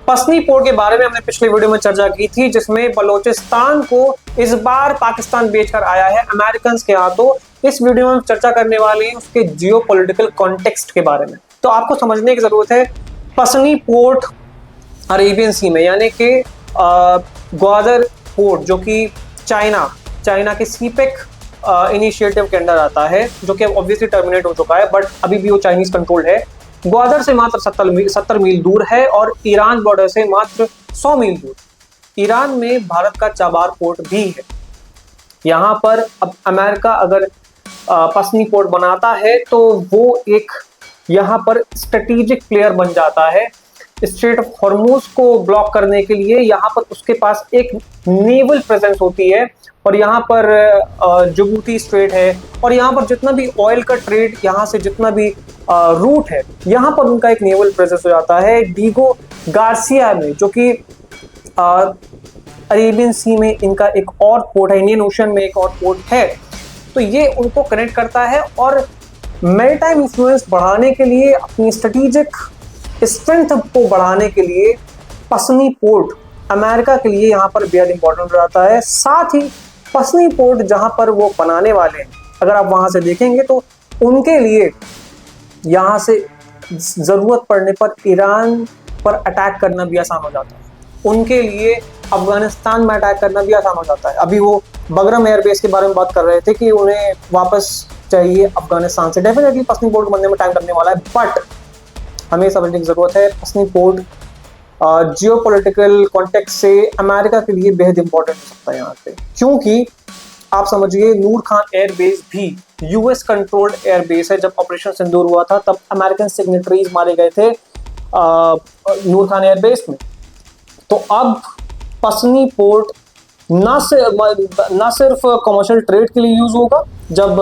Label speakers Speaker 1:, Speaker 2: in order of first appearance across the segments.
Speaker 1: पसनी port के बारे में हमने पिछले वीडियो में चर्चा की थी, जिसमें बलोचिस्तान को इस बार पाकिस्तान बेचकर आया है अमेरिकन के हाथों। इस वीडियो में हम चर्चा करने वाले हैं उसके जियोपॉलिटिकल कॉन्टेक्स्ट के बारे में। तो आपको समझने की जरूरत है, पसनी पोर्ट अरेबियन सी में यानी कि ग्वादर पोर्ट जो कि चाइना के सीपेक इनिशिएटिव के अंदर आता है, जो कि ऑब्वियसली टर्मिनेट हो चुका है, बट अभी भी वो चाइनीज कंट्रोल्ड है। ग्वादर से मात्र 70 मील दूर है और ईरान बॉर्डर से मात्र 100 मील दूर। ईरान में भारत का चाबार पोर्ट भी है। यहाँ पर अब अमेरिका अगर पसनी पोर्ट बनाता है तो वो एक यहाँ पर स्ट्रेटेजिक प्लेयर बन जाता है। स्ट्रेट ऑफ हॉर्मूज को ब्लॉक करने के लिए यहाँ पर उसके पास एक नेवल प्रेजेंस होती है, और यहाँ पर जिबूती स्ट्रेट है, और यहाँ पर जितना भी ऑयल का ट्रेड, यहाँ से जितना भी रूट है, यहाँ पर उनका एक नेवल प्रेजेंस हो जाता है। डीगो गार्सिया में, जो कि अरेबियन सी में इनका एक और पोर्ट है, इंडियन ओशन में एक और पोर्ट है, तो ये उनको कनेक्ट करता है। और मैरीटाइम इन्फ्लुएंस बढ़ाने के लिए, अपनी स्ट्रेटेजिक स्ट्रेंथ को बढ़ाने के लिए पसनी पोर्ट अमेरिका के लिए यहाँ पर बेहद इंपॉर्टेंट रहता है। साथ ही पसनी पोर्ट जहाँ पर वो बनाने वाले हैं, अगर आप वहाँ से देखेंगे तो उनके लिए यहाँ से ज़रूरत पड़ने पर ईरान पर अटैक करना भी आसान हो जाता है। उनके लिए अफगानिस्तान में अटैक करना भी आसान हो जाता है। अभी वो बगरम एयरबेस के बारे में बात कर रहे थे कि उन्हें वापस चाहिए अफगानिस्तान से। डेफिनेटली पसनी पोर्ट बनने में टाइम लगने वाला है, बट हमें समझने की ज़रूरत है पसनी पोर्ट जियोपॉलिटिकल कॉन्टेक्स्ट से अमेरिका के लिए बेहद इंपॉर्टेंट हो सकता है यहाँ पे, क्योंकि आप समझिए नूर खान एयरबेस भी यूएस कंट्रोल्ड एयरबेस है। जब ऑपरेशन सिंदूर हुआ था तब अमेरिकन सिग्नेटरीज मारे गए थे नूर खान एयरबेस में। तो अब पसनी पोर्ट ना सिर्फ कमर्शियल ट्रेड के लिए यूज होगा, जब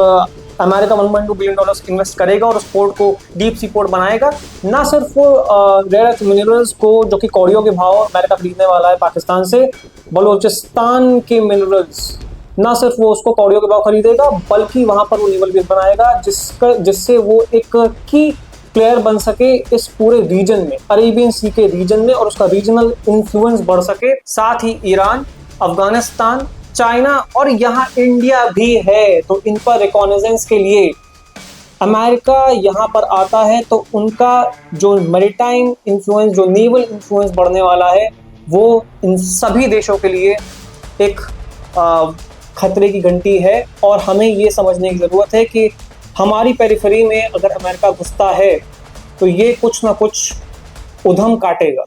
Speaker 1: अमेरिका $1.2 बिलियन इन्वेस्ट करेगा और उस पोर्ट को डीप सी पोर्ट बनाएगा, ना सिर्फ रेयर अर्थ मिनरल्स को, जो कि कौड़ियों के भाव अमेरिका खरीदने वाला है पाकिस्तान से, बलोचिस्तान के मिनरल्स ना सिर्फ वो उसको कौड़ियों के भाव खरीदेगा, बल्कि वहां पर वो नेवल बेस बनाएगा जिससे वो एक की प्लेयर बन सके इस पूरे रीजन में, अरेबियन सी के रीजन में, और उसका रीजनल इन्फ्लुएंस बढ़ सके। साथ ही ईरान, अफगानिस्तान, चाइना और यहाँ इंडिया भी है, तो इन पर रिकॉनेजेंस के लिए अमेरिका यहाँ पर आता है, तो उनका जो मैरीटाइम इन्फ्लुएंस, जो नेवल इन्फ्लुएंस बढ़ने वाला है, वो इन सभी देशों के लिए एक खतरे की घंटी है। और हमें ये समझने की ज़रूरत है कि हमारी पेरिफेरी में अगर अमेरिका घुसता है तो ये कुछ ना कुछ उधम काटेगा।